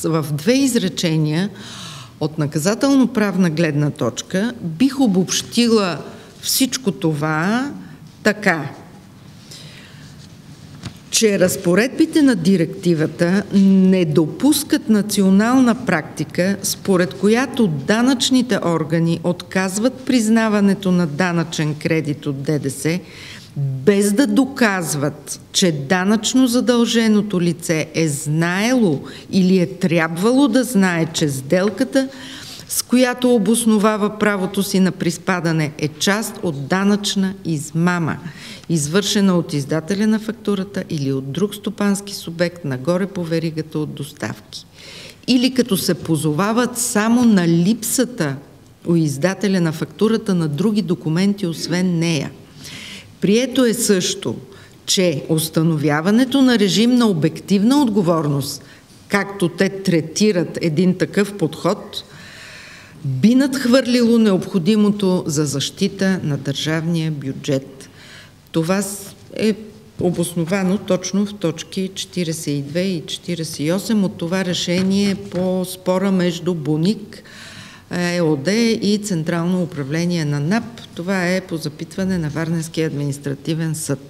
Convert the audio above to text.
в две изречения от наказателно-правна гледна точка бих обобщила всичко това така, че разпоредбите на директивата не допускат национална практика, според която данъчните органи отказват признаването на данъчен кредит от ДДС, без да доказват, че данъчно задълженото лице е знаело или е трябвало да знае, че сделката, с която обосновава правото си на приспадане, е част от данъчна измама, извършена от издателя на фактурата или от друг стопански субект нагоре по веригата от доставки. Или като се позовават само на липсата у издателя на фактурата на други документи, освен нея. Прието е също, че установяването на режим на обективна отговорност, както те третират един такъв подход, би надхвърлило необходимото за защита на държавния бюджет. Това е обосновано точно в точки 42 и 48 от това решение по спора между БУНИК ЕОД и Централно управление на НАП. Това е по запитване на Варненския административен съд.